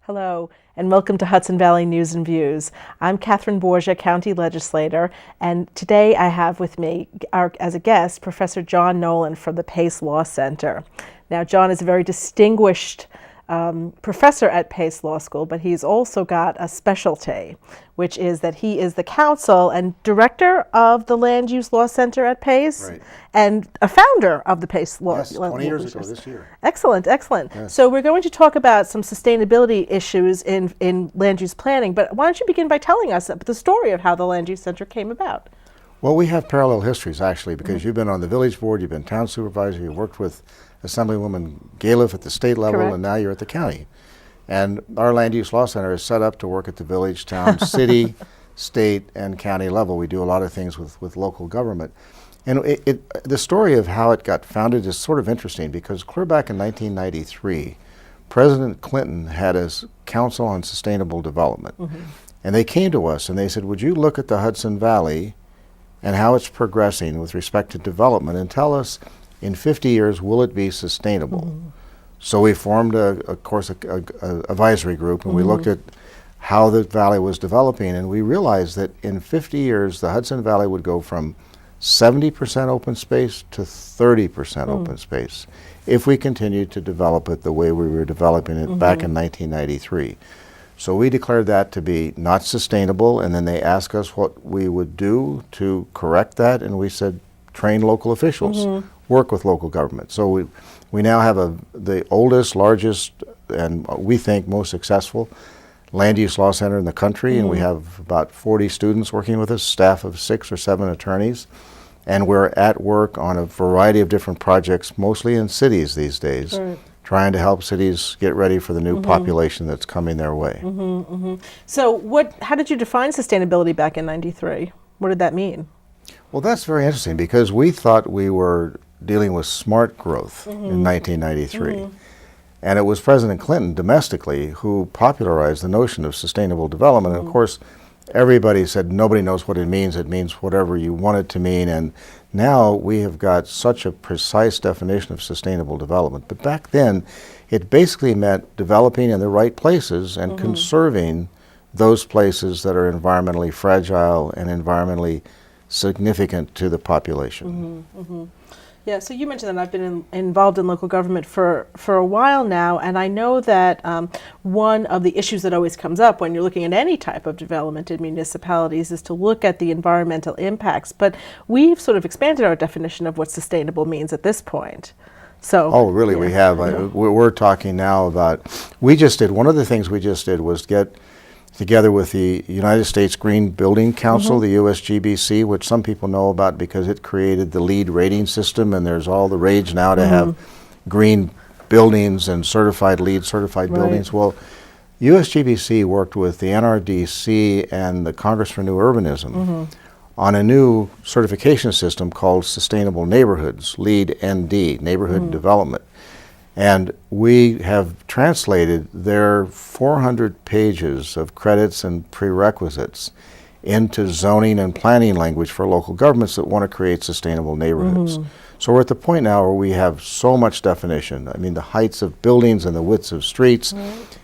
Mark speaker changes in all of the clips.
Speaker 1: Hello, and welcome to Hudson Valley News and Views. I'm Catherine Borgia, County Legislator, and today I have with me, as a guest, Professor John Nolan from the Pace Law Center. Now, John is a very distinguished professor at Pace Law School, but he's also got a specialty, which is that he is the counsel and director of the Land Use Law Center at Pace,
Speaker 2: right,
Speaker 1: and a founder of the Pace Law.
Speaker 2: Yes, 20 years ago this year.
Speaker 1: Excellent, excellent.
Speaker 2: Yes.
Speaker 1: So we're going to talk about some sustainability issues in land use planning, but why don't you begin by telling us the story of how the Land Use Center came about?
Speaker 2: Well, we have parallel histories, actually, because you've been on the village board, you've been town supervisor, you've worked with Assemblywoman Galiff at the state level,
Speaker 1: Correct.
Speaker 2: and now you're at the county. And our Land Use Law Center is set up to work at the village, town, city, state, and county level. We do a lot of things with local government. And the story of how it got founded is sort of interesting, because clear back in 1993, President Clinton had his Council on Sustainable Development. And they came to us and they said, would you look at the Hudson Valley and how it's progressing with respect to development, and tell us, in 50 years, will it be sustainable? So we formed, of course, a advisory group, and we looked at how the valley was developing, and we realized that in 50 years, the Hudson Valley would go from 70% open space to 30% open space if we continued to develop it the way we were developing it back in 1993. So we declared that to be not sustainable, and then they asked us what we would do to correct that, and we said, train local officials, work with local government. So we now have the oldest, largest, and we think most successful land use law center in the country, and we have about 40 students working with us, staff of 6 or 7 attorneys, and we're at work on a variety of different projects, mostly in cities these days, trying to help cities get ready for the new population that's coming their way.
Speaker 1: So how did you define sustainability back in '93? What did that mean?
Speaker 2: Well, that's very interesting, because we thought we were dealing with smart growth in 1993. And it was President Clinton domestically who popularized the notion of sustainable development. And of course, everybody said nobody knows what it means. It means whatever you want it to mean. And now we have got such a precise definition of sustainable development. But back then, it basically meant developing in the right places and conserving those places that are environmentally fragile and environmentally significant to the population.
Speaker 1: Yeah, so you mentioned that I've been involved in local government for a while now, and I know that one of the issues that always comes up when you're looking at any type of development in municipalities is to look at the environmental impacts, but we've sort of expanded our definition of what sustainable means at this point. So,
Speaker 2: oh, really, we have. We're talking now about, one of the things we just did was get together with the United States Green Building Council, the USGBC, which some people know about because it created the LEED rating system, and there's all the rage now to have green buildings and certified LEED certified buildings. Well, USGBC worked with the NRDC and the Congress for New Urbanism on a new certification system called Sustainable Neighborhoods, LEED ND, Neighborhood Development. And we have translated their 400 pages of credits and prerequisites into zoning and planning language for local governments that want to create sustainable neighborhoods. So we're at the point now where we have so much definition. I mean, the heights of buildings and the widths of streets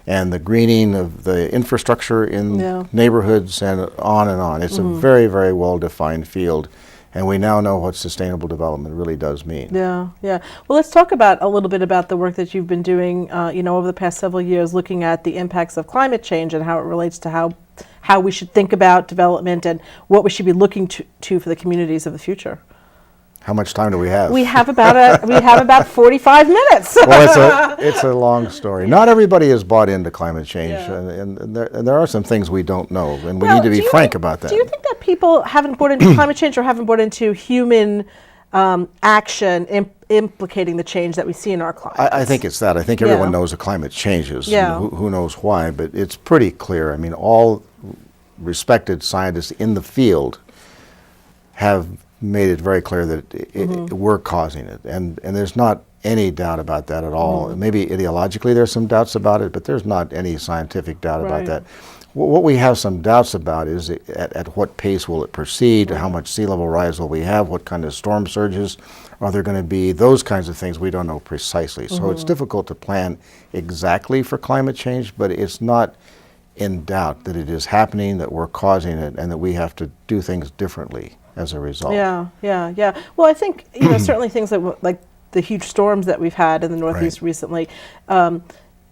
Speaker 2: and the greening of the infrastructure in neighborhoods and on and on. It's a very, very well-defined field. And we now know what sustainable development really does mean.
Speaker 1: Yeah, yeah. Well, let's talk about a little bit about the work that you've been doing, over the past several years, looking at the impacts of climate change and how it relates to how we should think about development and what we should be looking to for the communities of the future.
Speaker 2: How much time do we have?
Speaker 1: We have about 45 minutes.
Speaker 2: Well, it's a long story. Not everybody is bought into climate change, and there are some things we don't know, and we need to be frank about that.
Speaker 1: Do you think that people haven't bought into climate change or haven't bought into human action implicating the change that we see in our climate?
Speaker 2: I think it's that. I think everyone knows the climate changes. Who knows why, but it's pretty clear. I mean, all respected scientists in the field have made it very clear that we're causing it, and there's not any doubt about that at all. Maybe ideologically there's some doubts about it, but there's not any scientific doubt about that. What we have some doubts about is at what pace will it proceed, how much sea level rise will we have, what kind of storm surges are there going to be, those kinds of things we don't know precisely. So it's difficult to plan exactly for climate change, but it's not in doubt that it is happening, that we're causing it, and that we have to do things differently as a result.
Speaker 1: Yeah. Well, I think, certainly things like the huge storms that we've had in the Northeast recently,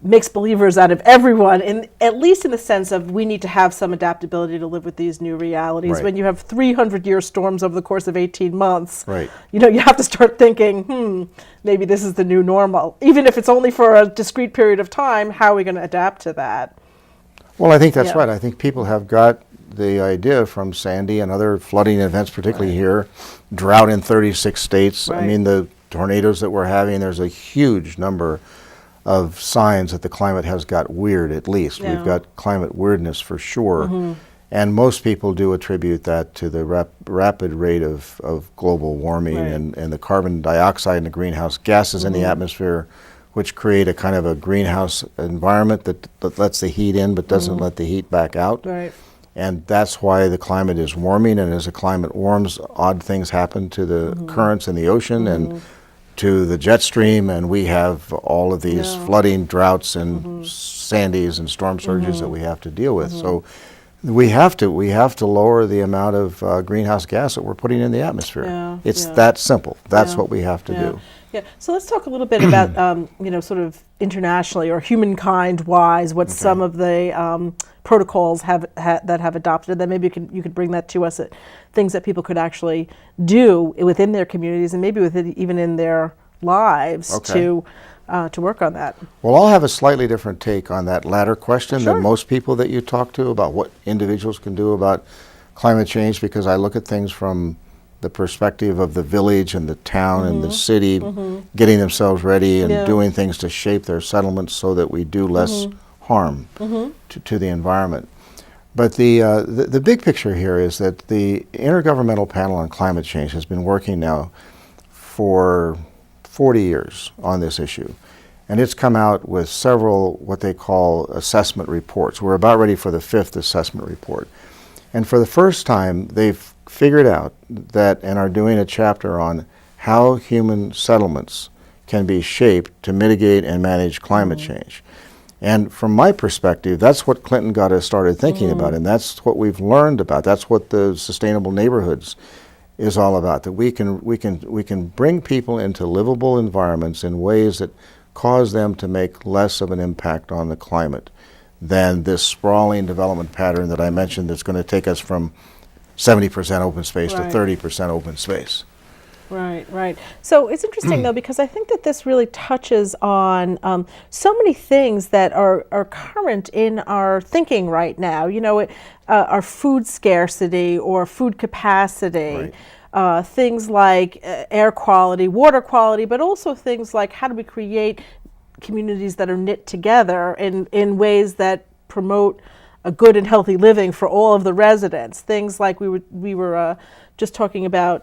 Speaker 1: makes believers out of everyone, at least in the sense of we need to have some adaptability to live with these new realities.
Speaker 2: Right.
Speaker 1: When you have 300-year storms over the course of 18 months,
Speaker 2: Right.
Speaker 1: You have to start thinking, maybe this is the new normal. Even if it's only for a discrete period of time, how are we going to adapt to that?
Speaker 2: Well, I think that's right. I think people have got the idea from Sandy and other flooding events, particularly here, drought in 36 states. I mean, the tornadoes that we're having, there's a huge number of signs that the climate has got weird, at least. We've got climate weirdness for sure. And most people do attribute that to the rapid rate of global warming and the carbon dioxide and the greenhouse gases in the atmosphere, which create a kind of a greenhouse environment that lets the heat in but doesn't let the heat back out.
Speaker 1: Right.
Speaker 2: And that's why the climate is warming, and as the climate warms, odd things happen to the currents in the ocean and to the jet stream, and we have all of these flooding, droughts, and sandies and storm surges that we have to deal with. So we have to lower the amount of greenhouse gas that we're putting in the atmosphere. It's that simple. That's what we have to do.
Speaker 1: Yeah. So let's talk a little bit about sort of internationally or humankind-wise, what some of the protocols that have adopted, and then maybe you could bring that to us at things that people could actually do within their communities and maybe even in their lives to work on that.
Speaker 2: Well, I'll have a slightly different take on that latter question than most people that you talk to about what individuals can do about climate change, because I look at things from the perspective of the village and the town and the city getting themselves ready and doing things to shape their settlements so that we do less harm to the environment. But the big picture here is that the Intergovernmental Panel on Climate Change has been working now for 40 years on this issue. And it's come out with several what they call assessment reports. We're about ready for the 5th assessment report. And for the first time, they've figured out that and are doing a chapter on how human settlements can be shaped to mitigate and manage climate change. And from my perspective, that's what Clinton got us started thinking about, and that's what we've learned about. That's what the sustainable neighborhoods is all about, that we can bring people into livable environments in ways that cause them to make less of an impact on the climate than this sprawling development pattern that I mentioned that's going to take us from 70% open space to 30% open space.
Speaker 1: Right. So it's interesting, though, because I think that this really touches on so many things that are current in our thinking right now. Our food scarcity or food capacity, things like air quality, water quality, but also things like how do we create communities that are knit together in ways that promote a good and healthy living for all of the residents. Things like we were just talking about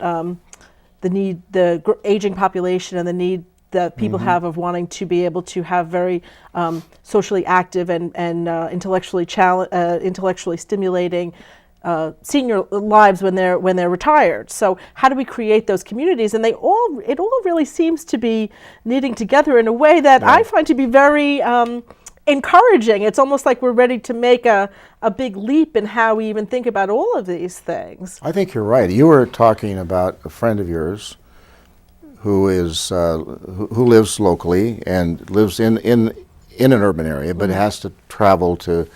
Speaker 1: the aging population and the need that people have of wanting to be able to have very socially active and intellectually stimulating senior lives when they're retired. So how do we create those communities? And it all really seems to be knitting together in a way that I find to be very encouraging. It's almost like we're ready to make a big leap in how we even think about all of these things.
Speaker 2: I think you're right. You were talking about a friend of yours who lives locally and lives in an urban area, but has to travel to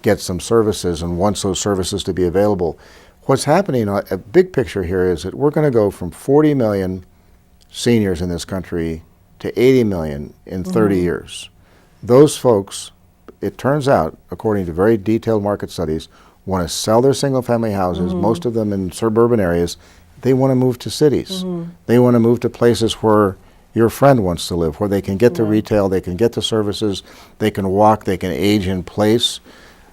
Speaker 2: get some services and wants those services to be available. What's happening, a big picture here, is that we're going to go from 40 million seniors in this country to 80 million in 30 years. Those folks, it turns out, according to very detailed market studies, want to sell their single-family houses, most of them in suburban areas. They want to move to cities. They want to move to places where your friend wants to live, where they can get the retail, they can get the services, they can walk, they can age in place.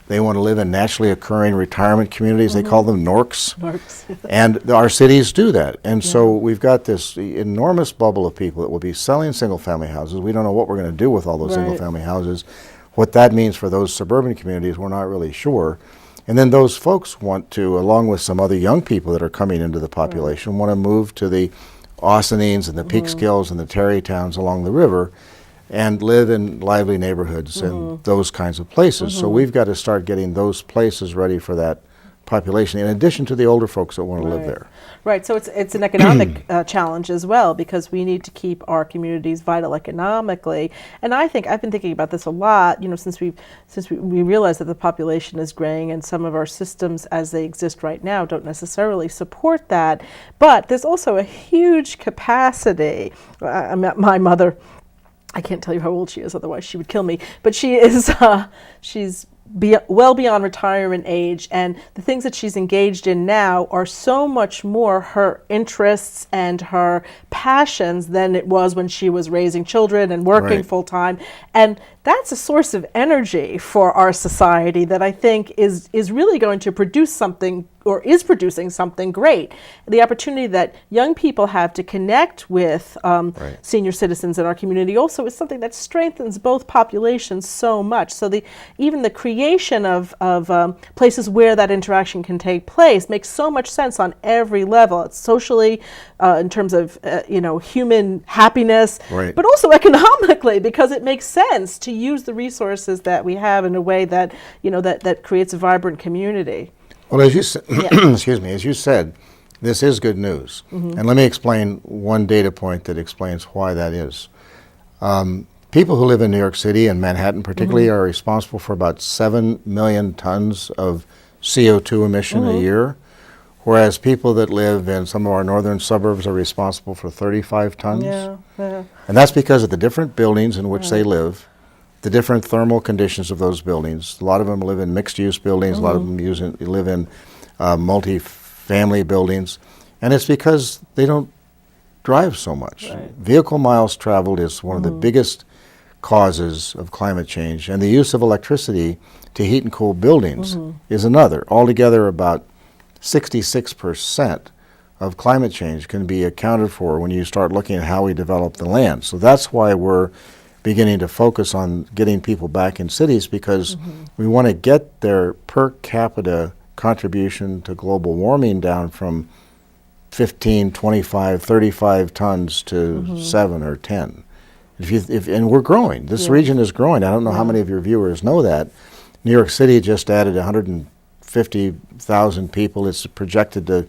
Speaker 2: They want to live in naturally occurring retirement communities. They call them NORCs. And our cities do that. And so we've got this enormous bubble of people that will be selling single-family houses. We don't know what we're going to do with all those single-family houses. What that means for those suburban communities, we're not really sure. And then those folks want to, along with some other young people that are coming into the population, want to move to the Austinines and the Peekskills and the Tarrytowns along the river and live in lively neighborhoods and those kinds of places. So we've got to start getting those places ready for that population, in addition to the older folks that want to live there.
Speaker 1: Right, so it's an economic challenge as well, because we need to keep our communities vital economically. And I think I've been thinking about this a lot, since we realize that the population is graying and some of our systems as they exist right now don't necessarily support that. But there's also a huge capacity. My mother, I can't tell you how old she is, otherwise she would kill me. But she is, she's well beyond retirement age, and the things that she's engaged in now are so much more her interests and her passions than it was when she was raising children and working full time. And that's a source of energy for our society that I think is really going to produce something, or is producing something great. The opportunity that young people have to connect with senior citizens in our community also is something that strengthens both populations so much. So even the creation of places where that interaction can take place makes so much sense on every level. It's socially, in terms of human happiness, but also economically, because it makes sense to use the resources that we have in a way that that creates a vibrant community.
Speaker 2: Well, as you said, excuse me, as you said, this is good news. And let me explain one data point that explains why that is. People who live in New York City and Manhattan particularly are responsible for about 7 million tons of CO2 emission a year, whereas people that live in some of our northern suburbs are responsible for 35 tons. And that's because of the different buildings in which they live, the different thermal conditions of those buildings. A lot of them live in mixed-use buildings. A lot of them live in multi-family buildings. And it's because they don't drive so much. Vehicle miles traveled is one of the biggest causes of climate change. And the use of electricity to heat and cool buildings is another. Altogether, about 66% of climate change can be accounted for when you start looking at how we develop the land. So that's why we're beginning to focus on getting people back in cities, because we want to get their per capita contribution to global warming down from 15, 25, 35 tons to 7 or 10. And we're growing. This region is growing. I don't know how many of your viewers know that. New York City just added 150,000 people. It's projected to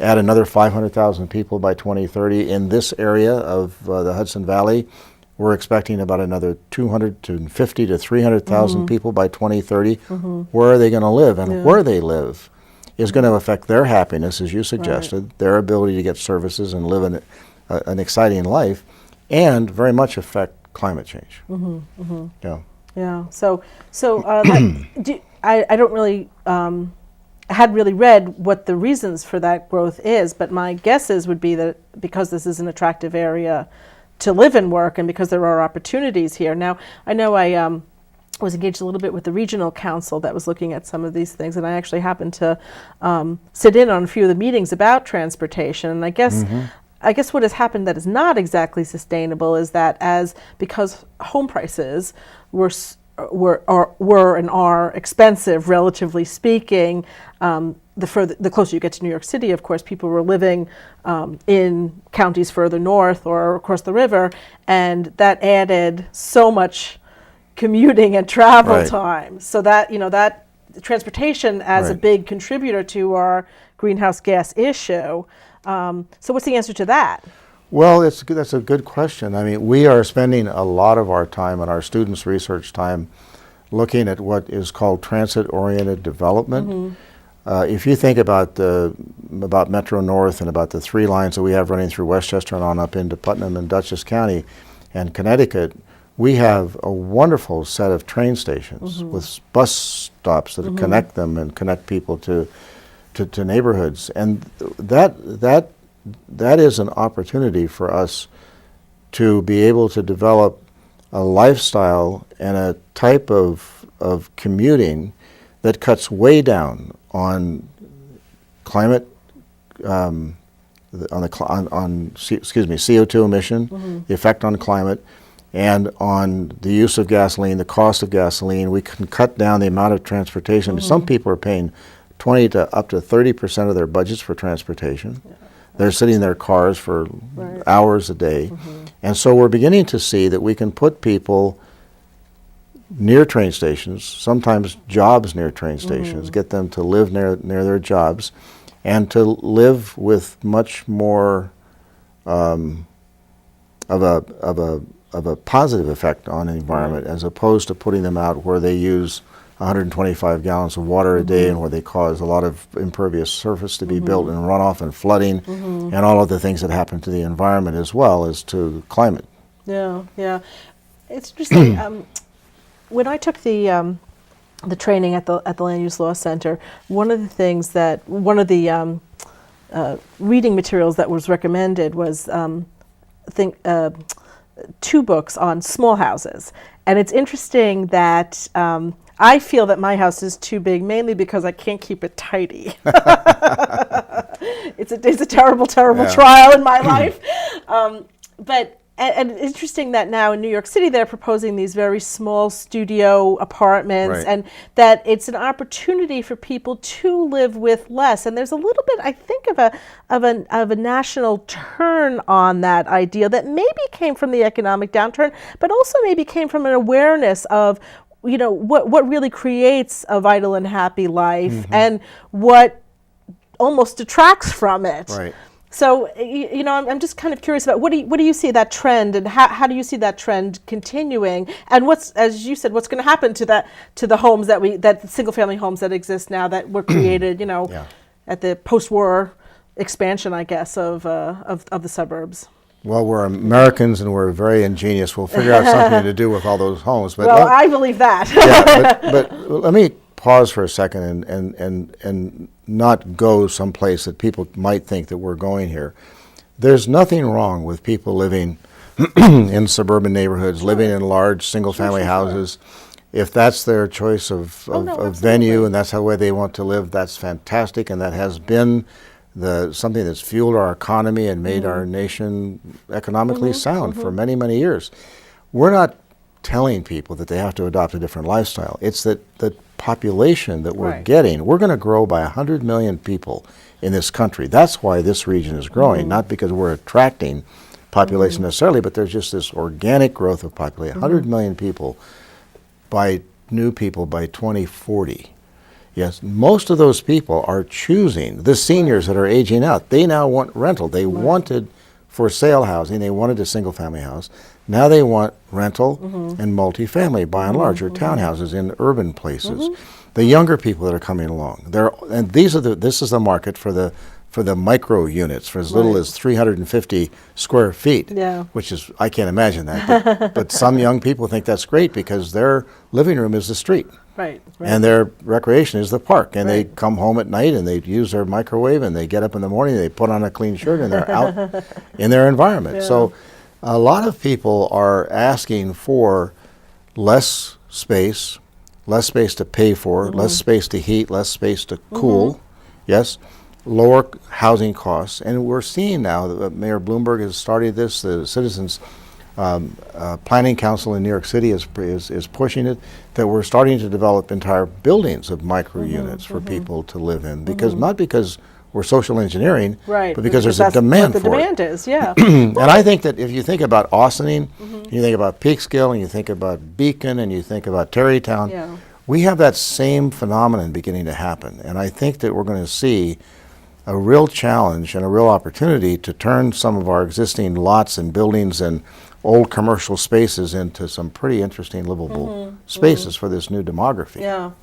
Speaker 2: add another 500,000 people by 2030 in this area of the Hudson Valley. We're expecting about another 250 to 300,000 people by 2030. Where are they going to live? And where they live is going to affect their happiness, as you suggested, their ability to get services and live an exciting life, and very much affect climate change.
Speaker 1: Yeah. So I don't really, I hadn't really read what the reasons for that growth is, but my guesses would be that because this is an attractive area to live and work, and because there are opportunities here. Now, I know I was engaged a little bit with the regional council that was looking at some of these things, and I actually happened to sit in on a few of the meetings about transportation. And I guess what has happened that is not exactly sustainable is that because home prices were and are expensive, relatively speaking, the closer you get to New York City, of course, people were living in counties further north or across the river, and that added so much commuting and travel time. So that that transportation as a big contributor to our greenhouse gas issue. So what's the answer to that?
Speaker 2: Well, that's a good question. I mean, we are spending a lot of our time and our students' research time looking at what is called transit-oriented development. If you think about Metro North and about the 3 lines that we have running through Westchester and on up into Putnam and Dutchess County and Connecticut, we have a wonderful set of train stations with bus stops that connect them and connect people to neighborhoods. And that is an opportunity for us to be able to develop a lifestyle and a type of commuting that cuts way down on climate, CO2 emission, the effect on climate, and on the use of gasoline, the cost of gasoline. We can cut down the amount of transportation. Some people are paying 20 to up to 30% of their budgets for transportation. Yeah. They're sitting in their cars for hours a day. And so we're beginning to see that we can put people near train stations, sometimes jobs near train stations, get them to live near their jobs, and to live with much more of a positive effect on the environment, as opposed to putting them out where they use 125 gallons of water a day and where they cause a lot of impervious surface to be built and runoff and flooding and all of the things that happen to the environment as well as to climate.
Speaker 1: Yeah, yeah. It's interesting. When I took the training at the Land Use Law Center, one of the reading materials that was recommended was two books on small houses. And it's interesting that I feel that my house is too big, mainly because I can't keep it tidy. It's a terrible trial in my life. But it's interesting that now in New York City they're proposing these very small studio apartments, and that it's an opportunity for people to live with less. And there's a little bit, I think, of a national turn on that idea that maybe came from the economic downturn, but also maybe came from an awareness of, you know, what really creates a vital and happy life and what almost detracts from it.
Speaker 2: Right.
Speaker 1: So, you know, I'm just kind of curious about what do you see that trend, and how do you see that trend continuing, and what's, as you said, what's going to happen to the homes that single family homes that exist now that were created, you know, at the post-war expansion, I guess, of the suburbs.
Speaker 2: Well, we're Americans and we're very ingenious. We'll figure out something to do with all those homes. But
Speaker 1: well, I believe that.
Speaker 2: but let me pause for a second and not go someplace that people might think that we're going here. There's nothing wrong with people living in suburban neighborhoods, living in large single-family houses. If that's their choice of venue and that's the way they want to live, that's fantastic, and that has been something that's fueled our economy and made our nation economically sound for many, many years. We're not telling people that they have to adopt a different lifestyle. It's that the population that we're getting, we're going to grow by 100 million people in this country. That's why this region is growing, not because we're attracting population necessarily, but there's just this organic growth of population. 100 million people new people by 2040. Yes, most of those people are choosing, the seniors that are aging out, they now want rental. They wanted for sale housing, they wanted a single family house. Now they want rental and multifamily by and large, or townhouses in urban places. The younger people that are coming along, this is the market for the micro units for as little as 350 square feet, which is, I can't imagine that, but some young people think that's great because their living room is the street. Right. And their recreation is the park, and they come home at night and they use their microwave and they get up in the morning, they put on a clean shirt and they're out in their environment. So a lot of people are asking for less space to pay for, less space to heat, less space to cool, lower housing costs. And we're seeing now that Mayor Bloomberg has started this, the Citizens Planning Council in New York City is pushing it, that we're starting to develop entire buildings of micro units for people to live in, because not because we're social engineering, but because there's a demand for it. The demand is,
Speaker 1: And
Speaker 2: I think that if you think about Austining, you think about Peekskill, and you think about Beacon, and you think about Tarrytown, we have that same phenomenon beginning to happen. And I think that we're going to see a real challenge and a real opportunity to turn some of our existing lots and buildings and old commercial spaces into some pretty interesting livable spaces for this new demography.
Speaker 1: Well,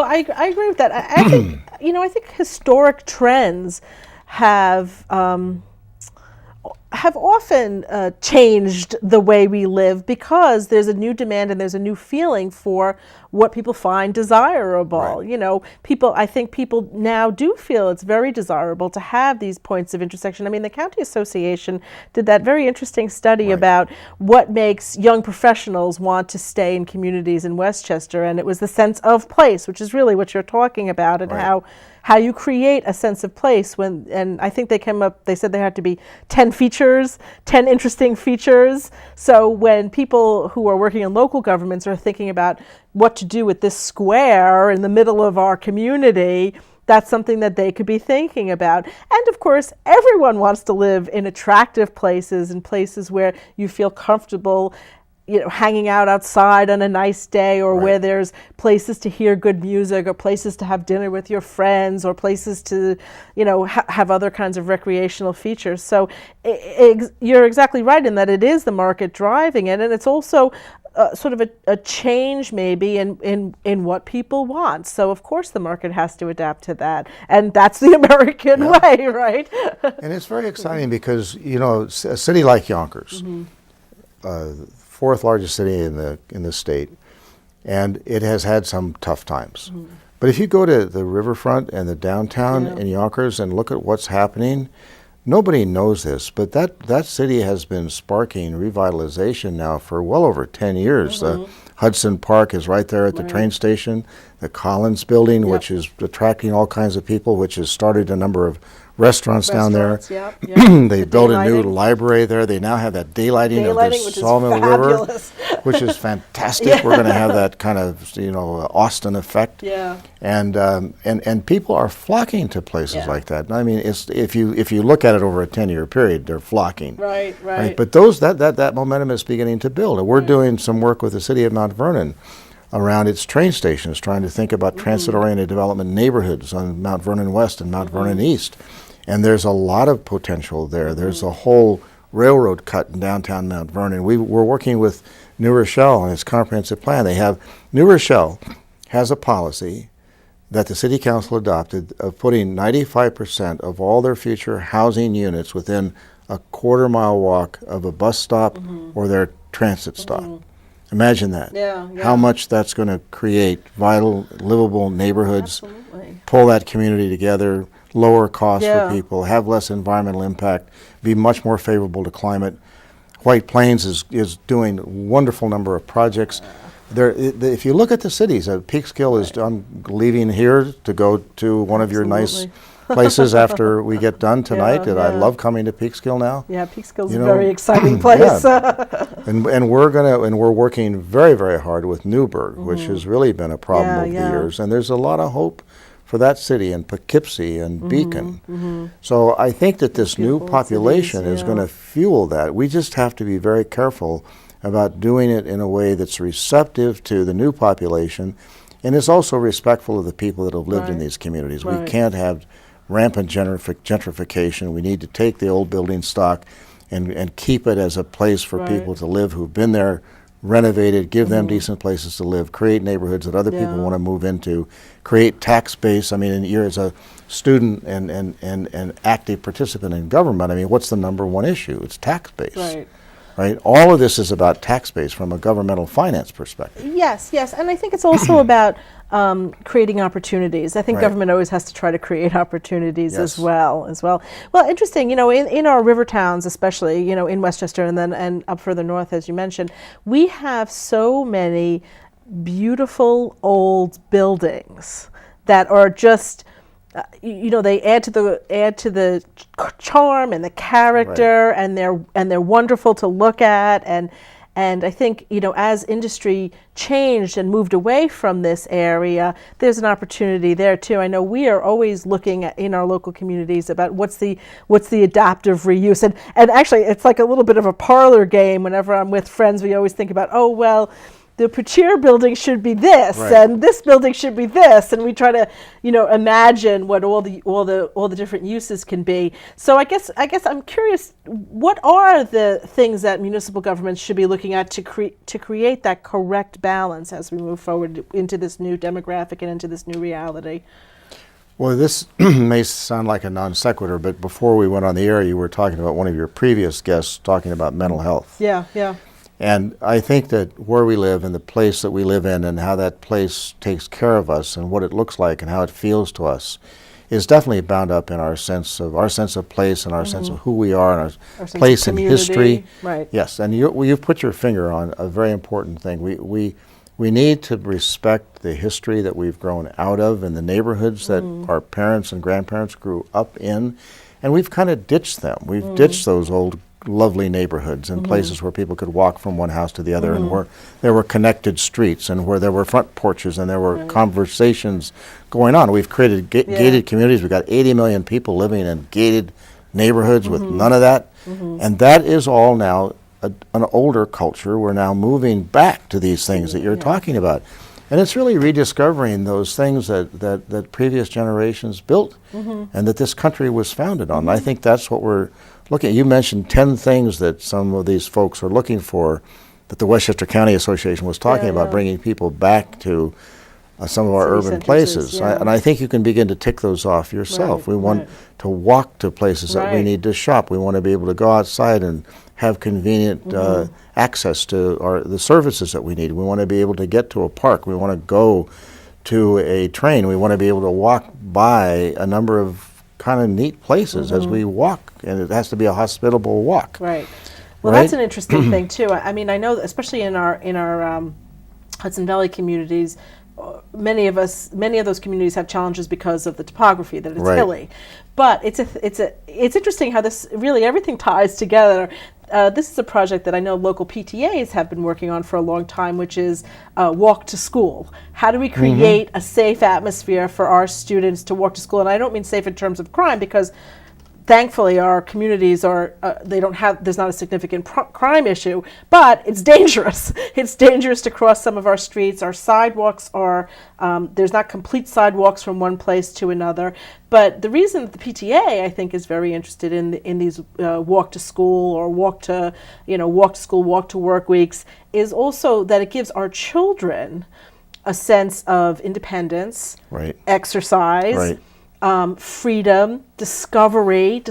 Speaker 1: I agree with that. I think, you know, I think historic trends have often changed the way we live, because there's a new demand and there's a new feeling for what people find desirable.
Speaker 2: Right.
Speaker 1: You know, I think people now do feel it's very desirable to have these points of intersection. I mean, the County Association did that very interesting study about what makes young professionals want to stay in communities in Westchester, and it was the sense of place, which is really what you're talking about, and how you create a sense of place and I think they said there had to be 10 features, 10 interesting features. So when people who are working in local governments are thinking about what to do with this square in the middle of our community, that's something that they could be thinking about. And of course, everyone wants to live in attractive places and places where you feel comfortable, you know, hanging out outside on a nice day, or where there's places to hear good music, or places to have dinner with your friends, or places to, you know, have other kinds of recreational features. So you're exactly right in that it is the market driving it, and it's also sort of a change maybe in what people want. So of course the market has to adapt to that, and that's the American way, right?
Speaker 2: And it's very exciting because, you know, a city like Yonkers, fourth largest city in the state, and it has had some tough times. But if you go to the riverfront and the downtown in Yonkers and look at what's happening, nobody knows this, but that city has been sparking revitalization now for well over 10 years. Hudson Park is right there at the train station. The Collins Building, which is attracting all kinds of people, which has started a number of restaurants down there. They built a new library there. They now have that daylighting of the Sawmill River, which is fantastic. We're going to have that kind of, you know, Austin effect. And people are flocking to places like that. I mean, it's if you look at it over a 10-year period, they're flocking. Right. But that momentum is beginning to build, and we're doing some work with the city of Mount Vernon around its train stations, trying to think about transit-oriented development neighborhoods on Mount Vernon West and Mount Vernon East. And there's a lot of potential there. There's a whole railroad cut in downtown Mount Vernon. We're working with New Rochelle on its comprehensive plan. New Rochelle has a policy that the City Council adopted of putting 95% of all their future housing units within a quarter-mile walk of a bus stop or their transit stop. Imagine that. How much that's going to create vital, livable neighborhoods, pull that community together, lower costs for people, have less environmental impact, be much more favorable to climate. White Plains is doing a wonderful number of projects. If you look at the cities, Peekskill is leaving here to go to one of your nice places after we get done tonight. I love coming to Peekskill now.
Speaker 1: Peekskill's a very exciting place.
Speaker 2: And we're working very, very hard with Newburgh, which has really been a problem over the years. And there's a lot of hope for that city, and Poughkeepsie and Beacon. So I think that this new population is going to fuel that. We just have to be very careful about doing it in a way that's receptive to the new population and is also respectful of the people that have lived in these communities. We can't have rampant gentrification. We need to take the old building stock and keep it as a place for people to live who've been there, renovate it, give them decent places to live, create neighborhoods that other people want to move into, create tax base. I mean, you're as a student and active participant in government, I mean, what's the number one issue? It's tax base. Right? All of this is about tax base from a governmental finance perspective.
Speaker 1: Yes, and I think it's also about creating opportunities. I think government always has to try to create opportunities as well. Well, interesting, you know, in our river towns, especially, you know, in Westchester and up further north, as you mentioned, we have so many beautiful old buildings that are just you know, they add to the charm and the character, and they're wonderful to look at, and I think, you know, as industry changed and moved away from this area, there's an opportunity there too. I know we are always looking at, in our local communities, about what's the adaptive reuse, and actually it's like a little bit of a parlor game. Whenever I'm with friends, we always think about, oh well, the Puchere building should be this, and this building should be this, and we try to, you know, imagine what all the different uses can be. So I guess I'm curious, what are the things that municipal governments should be looking at to create that correct balance as we move forward into this new demographic and into this new reality?
Speaker 2: Well, this may sound like a non sequitur, but before we went on the air, you were talking about one of your previous guests talking about mental health.
Speaker 1: Yeah.
Speaker 2: And I think that where we live and the place that we live in and how that place takes care of us and what it looks like and how it feels to us is definitely bound up in our sense of place and our sense of who we are and our place in history.
Speaker 1: Right.
Speaker 2: Yes, and you've put your finger on a very important thing. We need to respect the history that we've grown out of and the neighborhoods that our parents and grandparents grew up in, and we've kind of ditched them. We've ditched those old lovely neighborhoods and places where people could walk from one house to the other and where there were connected streets and where there were front porches and there were conversations going on. We've created gated communities. We've got 80 million people living in gated neighborhoods with none of that. And that is all now an older culture. We're now moving back to these things that you're talking about. And it's really rediscovering those things that previous generations built and that this country was founded on. And I think that's what we're looking at. You mentioned 10 things that some of these folks are looking for that the Westchester County Association was talking about, bringing people back to some of our urban places. And I think you can begin to tick those off yourself. We want to walk to places that we need to shop. We want to be able to go outside and have convenient access to the services that we need. We want to be able to get to a park. We want to go to a train. We want to be able to walk by a number of kind of neat places as we walk, and it has to be a hospitable walk.
Speaker 1: Right. Well, that's an interesting thing too. I mean, I know that especially in our Hudson Valley communities, many of those communities have challenges because of the topography, that it's hilly. But it's interesting how this really everything ties together. This is a project that I know local PTAs have been working on for a long time, which is walk to school. How do we create a safe atmosphere for our students to walk to school? And I don't mean safe in terms of crime, because thankfully our communities are there's not a significant crime issue, but it's dangerous. It's dangerous to cross some of our streets. Our sidewalks are there's not complete sidewalks from one place to another. But the reason that the PTA, I think, is very interested in these walk to school or walk to school, walk to work weeks is also that it gives our children a sense of independence, exercise, freedom, discovering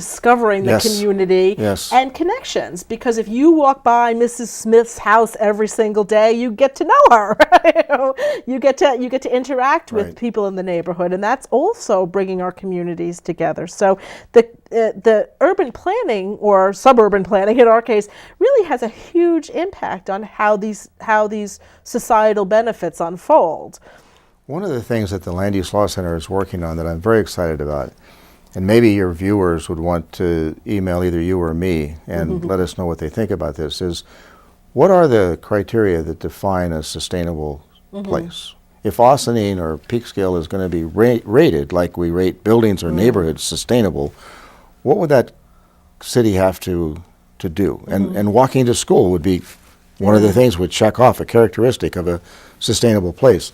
Speaker 1: the community, and connections. Because if you walk by Mrs. Smith's house every single day, you get to know her. You get to interact with people in the neighborhood, and that's also bringing our communities together. So the urban planning, or suburban planning in our case, really has a huge impact on how these societal benefits unfold.
Speaker 2: One of the things that the Land Use Law Center is working on that I'm very excited about, and maybe your viewers would want to email either you or me and let us know what they think about this, is what are the criteria that define a sustainable place? If Austenine or Peekskill is going to be rated like we rate buildings or neighborhoods sustainable, what would that city have to do? And walking to school would be one of the things would check off a characteristic of a sustainable place.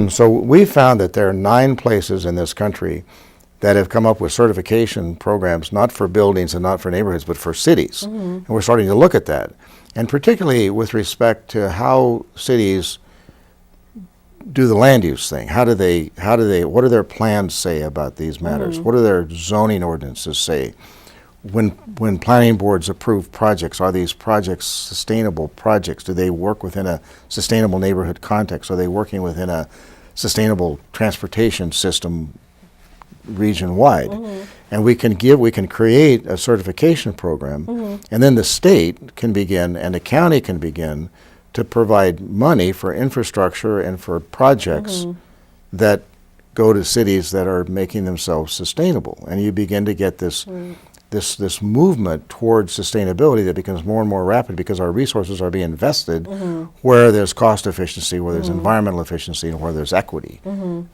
Speaker 2: So we found that there are 9 places in this country that have come up with certification programs, not for buildings and not for neighborhoods, but for cities. And we're starting to look at that. And particularly with respect to how cities do the land use thing. What do their plans say about these matters? What do their zoning ordinances say? When planning boards approve projects, are these projects sustainable projects? Do they work within a sustainable neighborhood context? Are they working within a sustainable transportation system region-wide? And we can create a certification program, and then the state can begin and the county can begin to provide money for infrastructure and for projects that go to cities that are making themselves sustainable. And you begin to get this movement towards sustainability that becomes more and more rapid because our resources are being invested where there's cost efficiency, where there's environmental efficiency, and where there's equity.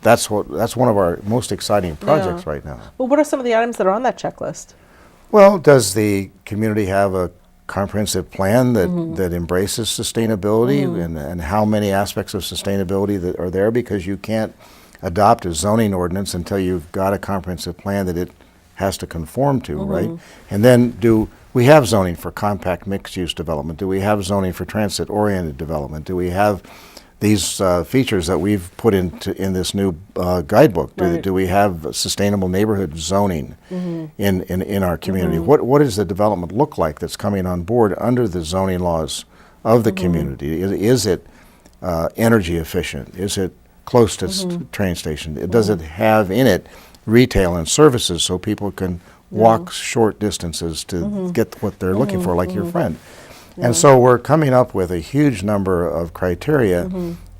Speaker 2: That's one of our most exciting projects right now.
Speaker 1: Well, what are some of the items that are on that checklist?
Speaker 2: Well, does the community have a comprehensive plan that embraces sustainability, and how many aspects of sustainability that are there? Because you can't adopt a zoning ordinance until you've got a comprehensive plan that it has to conform to, right? And then do we have zoning for compact mixed-use development? Do we have zoning for transit-oriented development? Do we have these features that we've put in this new guidebook? Do we have sustainable neighborhood zoning in our community? What does the development look like that's coming on board under the zoning laws of the community. Is it energy efficient? Is it close to train station? Does it have in it retail and services so people can walk short distances to get what they're looking for, like your friend? And so we're coming up with a huge number of criteria,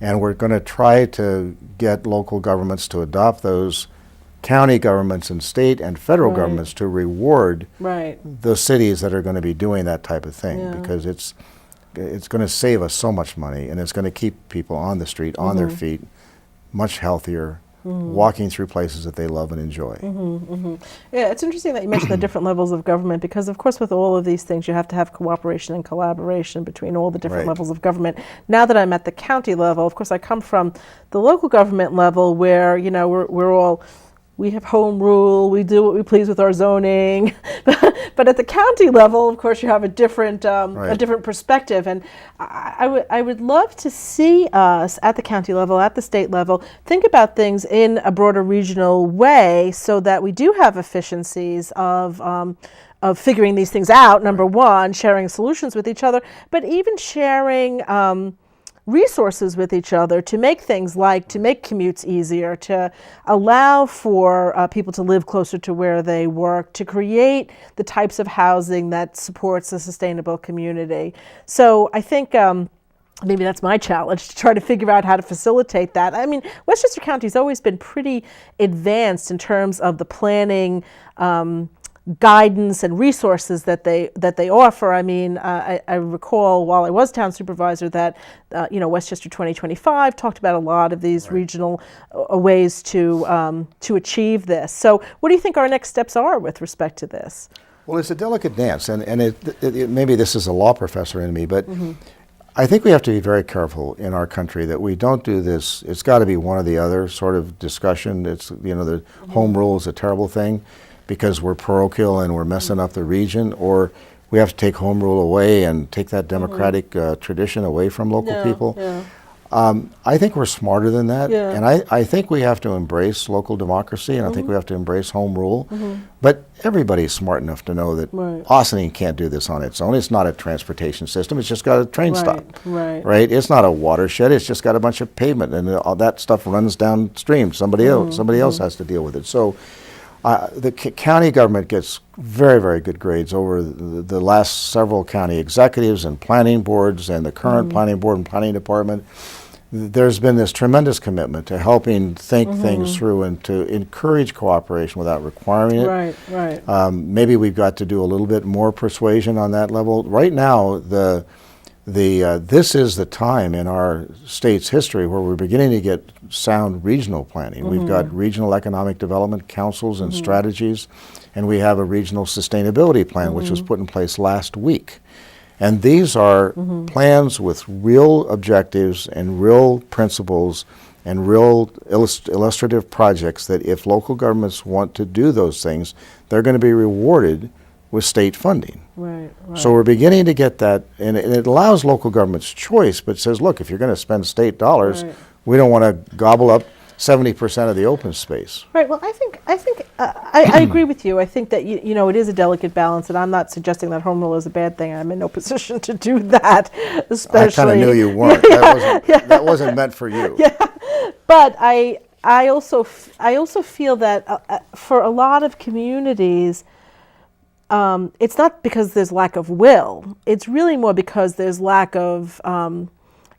Speaker 2: and we're going to try to get local governments to adopt those, county governments and state and federal governments to reward the cities that are going to be doing that type of thing, because it's going to save us so much money, and it's going to keep people on the street, on their feet, much healthier, walking through places that they love and enjoy.
Speaker 1: Yeah, it's interesting that you mentioned the different levels of government, because of course with all of these things you have to have cooperation and collaboration between all the different levels of government. Now that I'm at the county level, of course I come from the local government level where, you know, we have home rule, we do what we please with our zoning, but at the county level, of course, you have a different perspective. And I would love to see us at the county level, at the state level, think about things in a broader regional way, so that we do have efficiencies of figuring these things out. Number one, sharing solutions with each other, but even sharing resources with each other to make things like, to make commutes easier, to allow for people to live closer to where they work, to create the types of housing that supports a sustainable community. So I think maybe that's my challenge, to try to figure out how to facilitate that. I mean, Westchester County's always been pretty advanced in terms of the planning guidance and resources that they offer. I mean, I recall while I was town supervisor that Westchester 2025 talked about a lot of these regional ways to achieve this. So, what do you think our next steps are with respect to this?
Speaker 2: Well, it's a delicate dance, and maybe this is a law professor in me, but I think we have to be very careful in our country that we don't do this. It's got to be one or the other sort of discussion. It's, the home rule is a terrible thing because we're parochial and we're messing up the region, or we have to take home rule away and take that democratic tradition away from local people. I think we're smarter than that, and I think we have to embrace local democracy, and I think we have to embrace home rule, but everybody's smart enough to know that Austining can't do this on its own. It's not a transportation system, it's just got a train stop, right? It's not a watershed, it's just got a bunch of pavement, and all that stuff runs downstream. Somebody else has to deal with it. So the county government gets very, very good grades over the last several county executives and planning boards and the current planning board and planning department. There's been this tremendous commitment to helping think things through and to encourage cooperation without requiring it. Maybe we've got to do a little bit more persuasion on that level. Right now, this is the time in our state's history where we're beginning to get sound regional planning. We've got regional economic development councils and strategies, and we have a regional sustainability plan which was put in place last week. And these are plans with real objectives and real principles and real illustrative projects that if local governments want to do those things, they're going to be rewarded with state funding. So we're beginning to get that, and it allows local governments choice, but says, look, if you're going to spend state dollars, we don't want to gobble up 70% of the open space.
Speaker 1: Well, I agree with you. I think that it is a delicate balance, and I'm not suggesting that home rule is a bad thing. I'm in no position to do that, especially.
Speaker 2: I kind of knew you weren't. That wasn't meant for you.
Speaker 1: But I also feel that for a lot of communities, it's not because there's lack of will. It's really more because there's lack of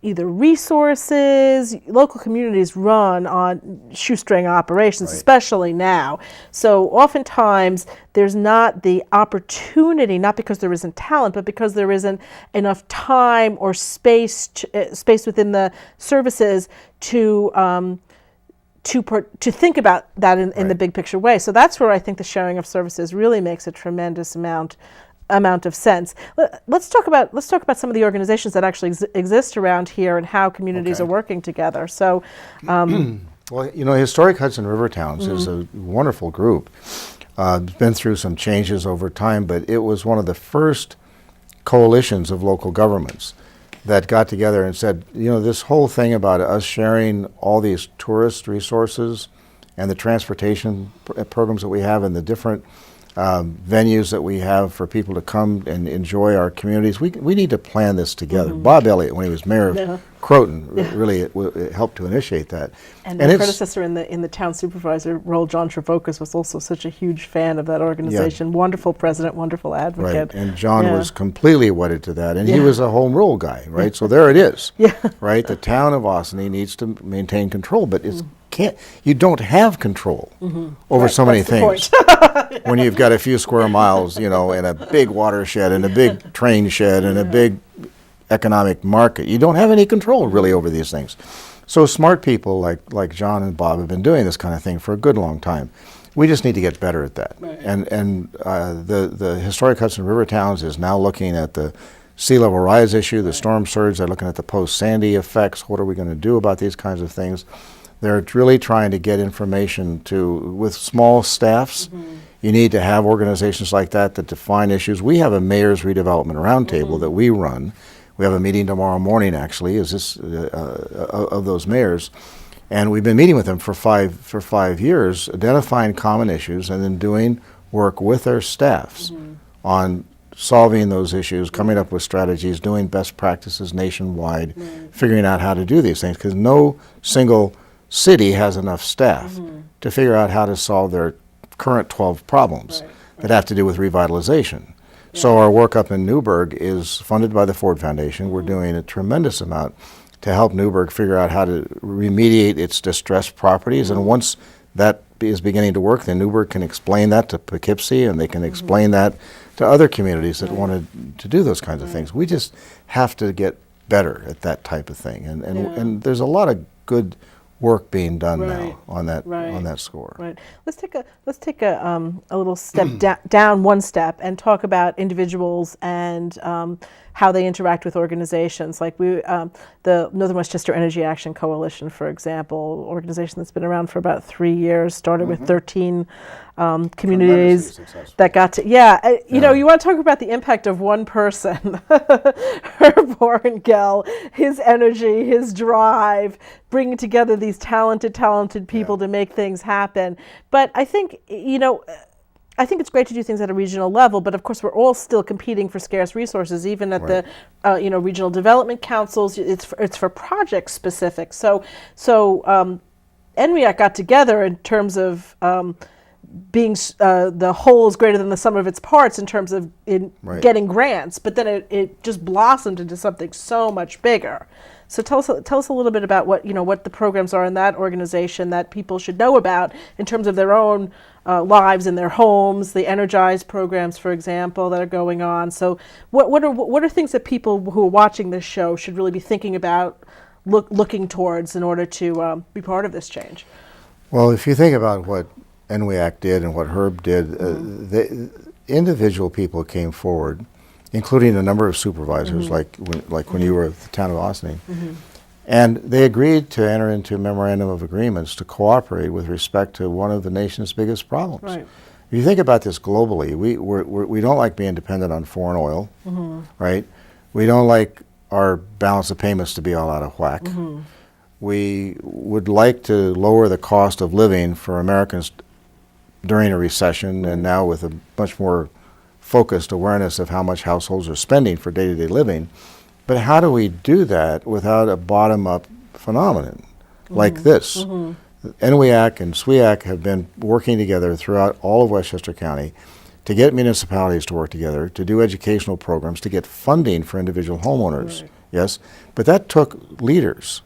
Speaker 1: either resources. Local communities run on shoestring operations, especially now. So oftentimes there's not the opportunity, not because there isn't talent, but because there isn't enough time or space within the services to think about that in the big picture way. So that's where I think the sharing of services really makes a tremendous amount of sense. Let's talk about some of the organizations that actually exist around here and how communities are working together. So,
Speaker 2: well, Historic Hudson River Towns is a wonderful group. It's been through some changes over time, but it was one of the first coalitions of local governments that got together and said, this whole thing about us sharing all these tourist resources and the transportation programs that we have and the different venues that we have for people to come and enjoy our communities. We need to plan this together. Bob Elliott, when he was mayor of Croton, really it helped to initiate that.
Speaker 1: And the predecessor in the town supervisor role, John Trevocas, was also such a huge fan of that organization. Wonderful president, wonderful advocate.
Speaker 2: Right, and John was completely wedded to that, and he was a home rule guy, right? So there it is, right? The town of Ossining needs to maintain control, but you don't have control over so many things when you've got a few square miles, and a big watershed and a big train shed and a big economic market. You don't have any control really over these things. So smart people like John and Bob have been doing this kind of thing for a good long time. We just need to get better at that. Right. And the Historic Hudson River Towns is now looking at the sea level rise issue, the storm surge. They're looking at the post-Sandy effects. What are we going to do about these kinds of things? They're really trying to get information with small staffs. You need to have organizations like that define issues. We have a mayor's redevelopment roundtable that we run. We have a meeting tomorrow morning, actually, of those mayors. And we've been meeting with them for five years, identifying common issues and then doing work with their staffs on solving those issues, coming up with strategies, doing best practices nationwide, figuring out how to do these things, because no single city has enough staff to figure out how to solve their current 12 problems that have to do with revitalization. So our work up in Newburgh is funded by the Ford Foundation. We're doing a tremendous amount to help Newburgh figure out how to remediate its distressed properties. And once that is beginning to work, then Newburgh can explain that to Poughkeepsie, and they can explain that to other communities that wanted to do those kinds of things. We just have to get better at that type of thing. And there's a lot of good work being done now on that score.
Speaker 1: Right. Let's take a little step down one step and talk about individuals and how they interact with organizations. Like the Northern Westchester Energy Action Coalition, for example, organization that's been around for about 3 years, started with 13 communities that got to, you know, you want to talk about the impact of one person, Herb Orengel, his energy, his drive, bringing together these talented people to make things happen. But I think, I think it's great to do things at a regional level, but of course we're all still competing for scarce resources, even at the regional development councils. It's for project specific. So NWEAC got together in terms of being the whole is greater than the sum of its parts in terms of getting grants, but then it just blossomed into something so much bigger. So tell us a little bit about what the programs are in that organization that people should know about in terms of their own lives in their homes, the Energize programs, for example, that are going on. So what are things that people who are watching this show should really be thinking about, looking towards in order to be part of this change?
Speaker 2: Well, if you think about what NWEAC did and what Herb did, the individual people came forward, including a number of supervisors, like when you were at the town of Ossining. And they agreed to enter into a memorandum of agreements to cooperate with respect to one of the nation's biggest problems. Right. If you think about this globally, we don't like being dependent on foreign oil, right? We don't like our balance of payments to be all out of whack. We would like to lower the cost of living for Americans during a recession, and now with a much more focused awareness of how much households are spending for day-to-day living. But how do we do that without a bottom-up phenomenon like this? NWEAC and SWEAC have been working together throughout all of Westchester County to get municipalities to work together, to do educational programs, to get funding for individual homeowners. Yes, but that took leaders,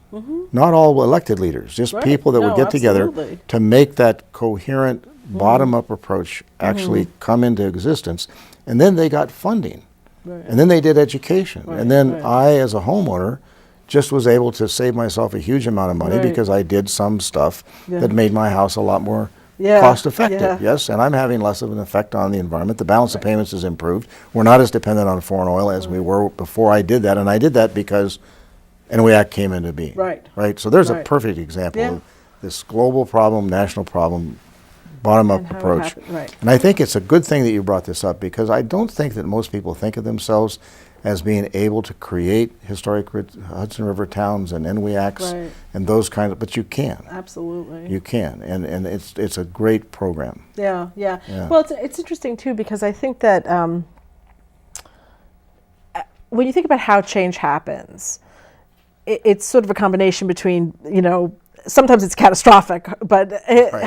Speaker 2: not all elected leaders, just people that would get together to make that coherent bottom-up approach actually come into existence. And then they got funding. And then they did education. And then I, as a homeowner, just was able to save myself a huge amount of money because I did some stuff that made my house a lot more cost-effective. Yes, and I'm having less of an effect on the environment. The balance of payments has improved. We're not as dependent on foreign oil as we were before I did that, and I did that because NWEAC came into being. Right. So there's a perfect example of this global problem, national problem, bottom-up approach. And I think it's a good thing that you brought this up, because I don't think that most people think of themselves as being able to create historic Hudson River towns and NWIACs
Speaker 1: Right.
Speaker 2: and those kinds of, but you can.
Speaker 1: Absolutely.
Speaker 2: You can, and it's a great program.
Speaker 1: Yeah.
Speaker 2: Yeah.
Speaker 1: Well, it's interesting too, because I think that when you think about how change happens, it's sort of a combination between, sometimes it's catastrophic, but
Speaker 2: Right.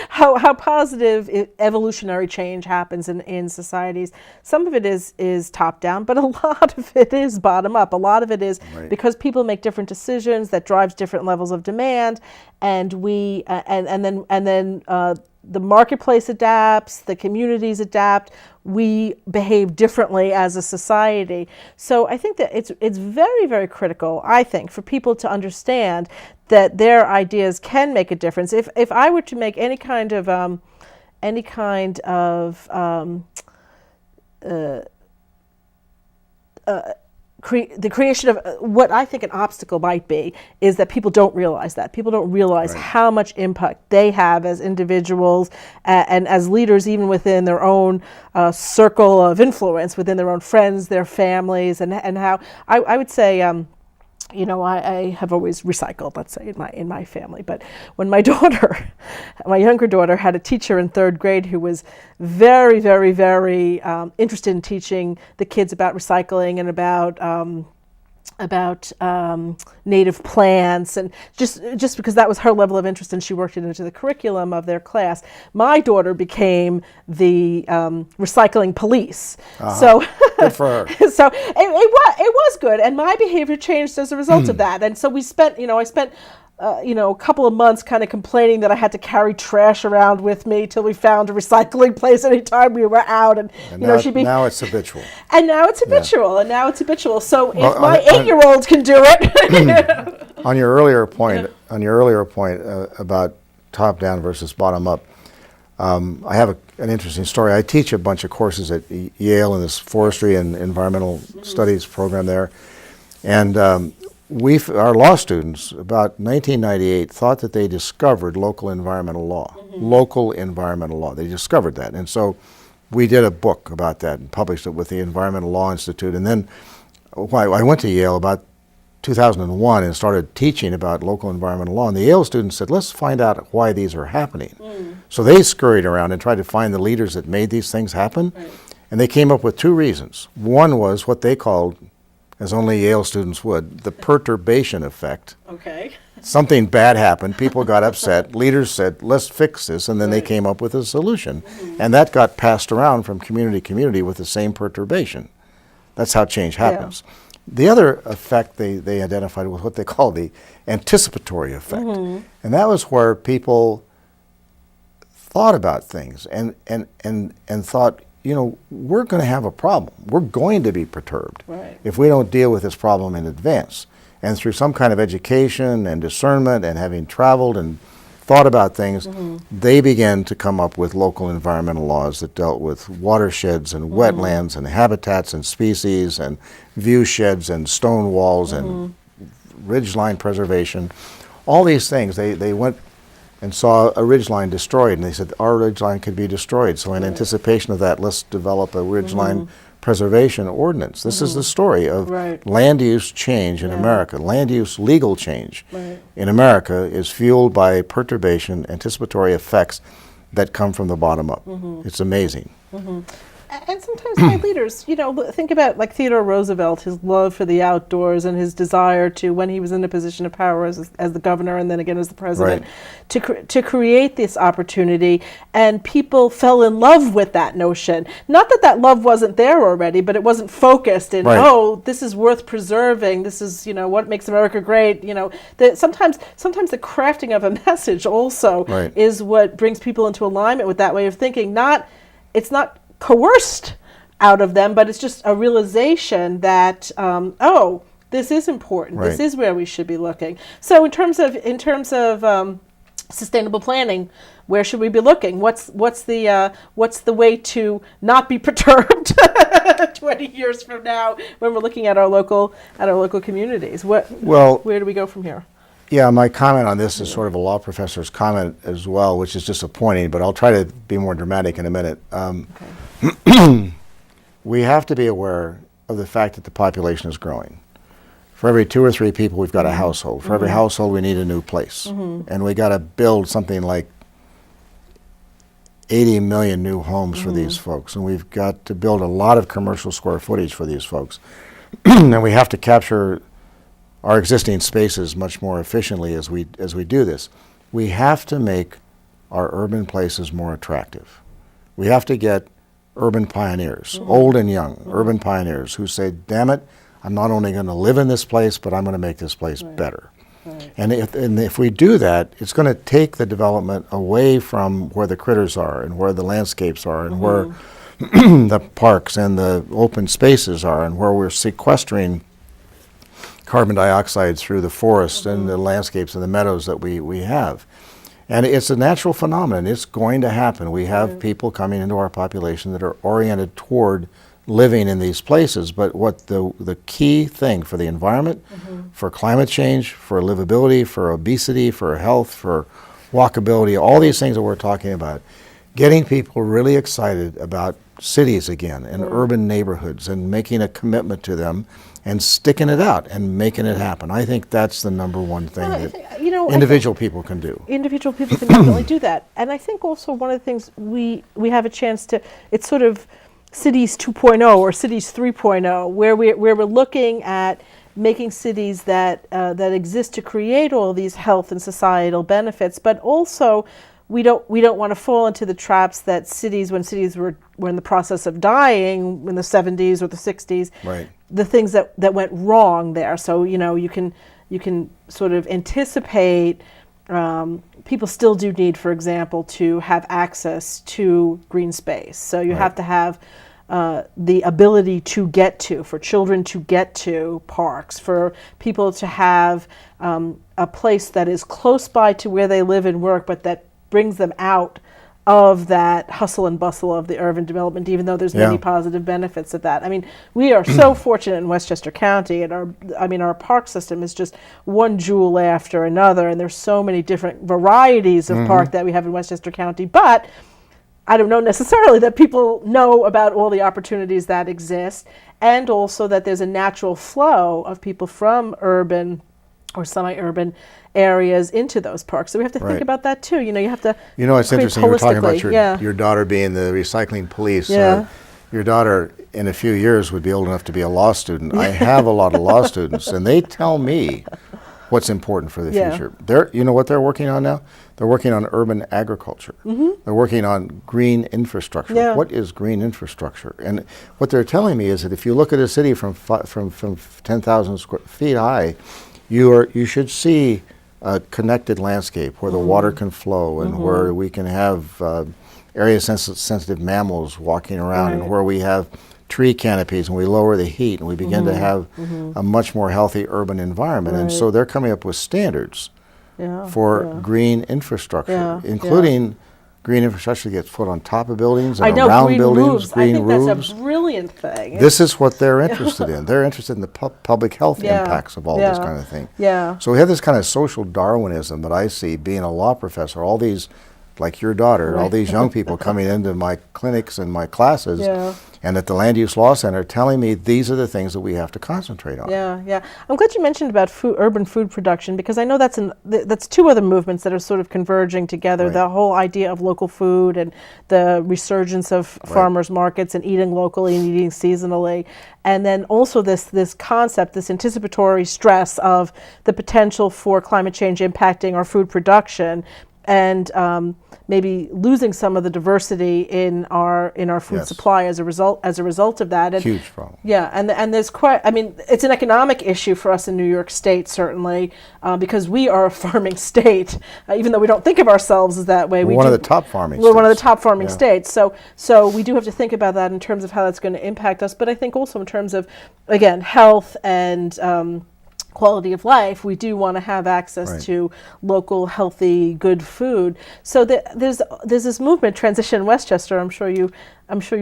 Speaker 1: how positive evolutionary change happens in societies. Some of it is top down, but a lot of it is bottom up. A lot of it is
Speaker 2: Right.
Speaker 1: because people make different decisions that drives different levels of demand, and we and then the marketplace adapts, the communities adapt, we behave differently as a society. So I think that it's very, very critical, I think, for people to understand that their ideas can make a difference. If I were to make any kind of the creation of what I think an obstacle might be is that people don't realize that. People don't realize
Speaker 2: Right.
Speaker 1: how much impact they have as individuals and as leaders, even within their own circle of influence, within their own friends, their families, and how I would say. I have always recycled, let's say, in my family. But when my younger daughter, had a teacher in third grade who was very, very, very interested in teaching the kids about recycling and about native plants, and just because that was her level of interest and she worked it into the curriculum of their class, my daughter became the recycling police. So
Speaker 2: Good for her.
Speaker 1: so it was good, and my behavior changed as a result of that. And so I spent a couple of months kind of complaining that I had to carry trash around with me till we found a recycling place anytime we were out. And
Speaker 2: now it's habitual.
Speaker 1: And now it's habitual. So
Speaker 2: Well,
Speaker 1: if my 8-year-old can do it.
Speaker 2: On your earlier point, about top down versus bottom up, I have an interesting story. I teach a bunch of courses at Yale in this forestry and environmental studies program there, and our law students, about 1998, thought that they discovered local environmental law. Local environmental law. They discovered that. And so we did a book about that and published it with the Environmental Law Institute. And then I went to Yale about 2001 and started teaching about local environmental law. And the Yale students said, let's find out why these are happening. So they scurried around and tried to find the leaders that made these things happen.
Speaker 1: Right.
Speaker 2: And they came up with two reasons. One was what they called, as only Yale students would, the perturbation effect.
Speaker 1: Okay.
Speaker 2: Something bad happened, people got upset, leaders said, let's fix this, and then they
Speaker 1: Right.
Speaker 2: came up with a solution. And that got passed around from community to community with the same perturbation. That's how change happens. The other effect they identified was what they called the anticipatory effect. And that was where people thought about things and thought, we're going to have a problem. We're going to be perturbed
Speaker 1: Right.
Speaker 2: if we don't deal with this problem in advance. And through some kind of education and discernment and having traveled and thought about things, they began to come up with local environmental laws that dealt with watersheds and wetlands and habitats and species and view sheds and stone walls and ridgeline preservation. All these things, they went and saw a ridgeline destroyed, and they said, our ridgeline could be destroyed. So in anticipation of that, let's develop a ridgeline preservation ordinance. This is the story of
Speaker 1: Right.
Speaker 2: land use change in America. Land use legal change
Speaker 1: Right.
Speaker 2: in America is fueled by perturbation, anticipatory effects that come from the bottom up. It's amazing.
Speaker 1: And sometimes my leaders, think about like Theodore Roosevelt, his love for the outdoors and his desire to, when he was in a position of power as the governor and then again as the president, to create this opportunity. And people fell in love with that notion. Not that love wasn't there already, but it wasn't focused in, this is worth preserving. This is, what makes America great. Sometimes the crafting of a message also is what brings people into alignment with that way of thinking. It's not coerced out of them, but it's just a realization that this is important. This is where we should be looking. So in terms of sustainable planning, where should we be looking? What's the way to not be perturbed 20 years from now when we're looking at our local communities? Where do we go from here?
Speaker 2: Yeah, my comment on this is sort of a law professor's comment as well, which is disappointing, but I'll try to be more dramatic in a minute. We have to be aware of the fact that the population is growing. For every 2 or 3 people, we've got a household. For every household, we need a new place. And we got to build something like 80 million new homes for these folks. And we've got to build a lot of commercial square footage for these folks. And we have to capture our existing spaces much more efficiently as we do this. We have to make our urban places more attractive. We have to get urban pioneers, old and young, urban pioneers who say, damn it, I'm not only going to live in this place, but I'm going to make this place better. Right. And if we do that, it's going to take the development away from where the critters are and where the landscapes are and where the parks and the open spaces are and where we're sequestering carbon dioxide through the forests and the landscapes and the meadows that we have. And it's a natural phenomenon. It's going to happen. We have people coming into our population that are oriented toward living in these places, but what the key thing for the environment, for climate change, for livability, for obesity, for health, for walkability, all these things that we're talking about, getting people really excited about cities again and urban neighborhoods and making a commitment to them and sticking it out and making it happen. I think that's the number one thing that individual people can do.
Speaker 1: Individual people can definitely do that. And I think also one of the things we have a chance to, it's sort of Cities 2.0 or Cities 3.0, where we're looking at making cities that exist to create all these health and societal benefits, but also we don't want to fall into the traps that when cities were in the process of dying in the 70s or the 60s,
Speaker 2: right.
Speaker 1: The things that went wrong there. So you can sort of anticipate. People still do need, for example, to have access to green space. So you have to have the ability to get to, for children to get to parks, for people to have a place that is close by to where they live and work, but that brings them out of that hustle and bustle of the urban development, even though there's many positive benefits of that. I mean, we are so fortunate in Westchester County, and our park system is just one jewel after another, and there's so many different varieties of park that we have in Westchester County, but I don't know necessarily that people know about all the opportunities that exist, and also that there's a natural flow of people from urban or semi-urban areas into those parks. So we have to think about that too. You have to.
Speaker 2: It's interesting. You were talking about your daughter being the recycling police.
Speaker 1: Yeah.
Speaker 2: Your daughter, in a few years, would be old enough to be a law student. I have a lot of law students, and they tell me what's important for the future. You know what they're working on now? They're working on urban agriculture. They're working on green infrastructure.
Speaker 1: Yeah.
Speaker 2: What is green infrastructure? And what they're telling me is that if you look at a city from 10,000 square feet high, you should see a connected landscape where the water can flow and where we can have area sensitive mammals walking around and where we have tree canopies and we lower the heat and we begin to have a much more healthy urban environment. And so they're coming up with standards for green infrastructure, including green infrastructure that gets put on top of buildings and around buildings, green roofs.
Speaker 1: I think that's a brilliant thing.
Speaker 2: This is what they're interested in. They're interested in the public health impacts of all this kind of thing.
Speaker 1: Yeah.
Speaker 2: So we have this kind of social Darwinism that I see being a law professor, all these, like your daughter, all these young people coming into my clinics and my classes and at the Land Use Law Center telling me these are the things that we have to concentrate on.
Speaker 1: Yeah. I'm glad you mentioned about urban food production, because I know that's two other movements that are sort of converging together. The whole idea of local food and the resurgence of farmers markets and eating locally and eating seasonally. And then also this concept, this anticipatory stress of the potential for climate change impacting our food production, and maybe losing some of the diversity in our food supply as a result of that. And
Speaker 2: huge problem.
Speaker 1: Yeah, and there's quite. I mean, it's an economic issue for us in New York State, certainly, because we are a farming state, even though we don't think of ourselves as that way.
Speaker 2: We're one of the top farming.
Speaker 1: We're one of the top farming states. So we do have to think about that in terms of how that's going to impact us. But I think also in terms of, again, health and quality of life, we do want to have access to local, healthy, good food. So there's this movement, Transition Westchester. I'm sure you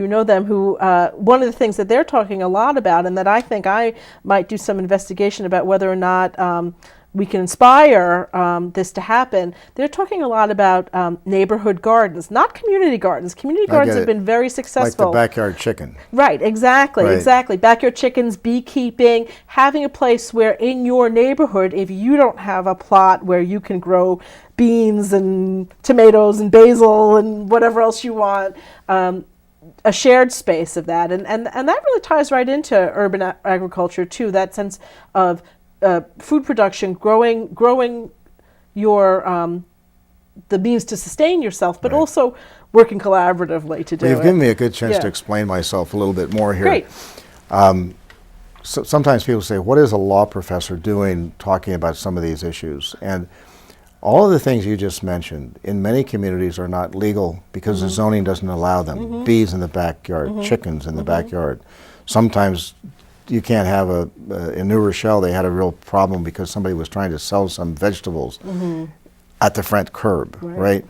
Speaker 1: know them. Who one of the things that they're talking a lot about, and that I think I might do some investigation about whether or not we can inspire this to happen. They're talking a lot about neighborhood gardens, not community gardens. Community gardens have been very successful.
Speaker 2: Like the backyard chicken.
Speaker 1: Right, exactly,
Speaker 2: Right.
Speaker 1: exactly. Backyard chickens, beekeeping, having a place where in your neighborhood, if you don't have a plot where you can grow beans and tomatoes and basil and whatever else you want, a shared space of that. And that really ties right into urban agriculture too, that sense of food production, growing your the means to sustain yourself, but
Speaker 2: Right.
Speaker 1: also working collaboratively to do
Speaker 2: Well, you've
Speaker 1: it.
Speaker 2: given me a good chance
Speaker 1: Yeah.
Speaker 2: to explain myself a little bit more here.
Speaker 1: Great.
Speaker 2: So sometimes people say, what is a law professor doing talking about some of these issues? And all of the things you just mentioned in many communities are not legal because the zoning doesn't allow them. Bees in the backyard, chickens in the backyard. Sometimes you can't have in New Rochelle, they had a real problem because somebody was trying to sell some vegetables at the front curb, right?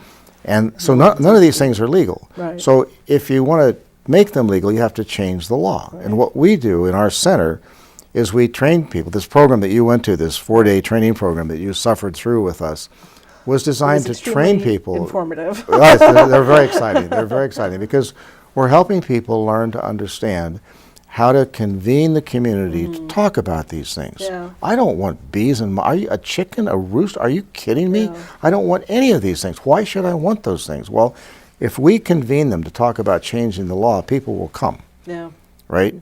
Speaker 2: And so none of these things are legal.
Speaker 1: Right.
Speaker 2: So if you want to make them legal, you have to change the law. Right. And what we do in our center is we train people. This program that you went to, this 4-day training program that you suffered through with us, was designed to train people.
Speaker 1: Informative.
Speaker 2: Yes, they're very exciting. They're very exciting because we're helping people learn to understand how to convene the community to talk about these things.
Speaker 1: Yeah.
Speaker 2: I don't want bees and are you a chicken, a rooster? Are you kidding me?
Speaker 1: Yeah.
Speaker 2: I don't want any of these things. Why should I want those things? Well, if we convene them to talk about changing the law, people will come,
Speaker 1: Yeah.
Speaker 2: right?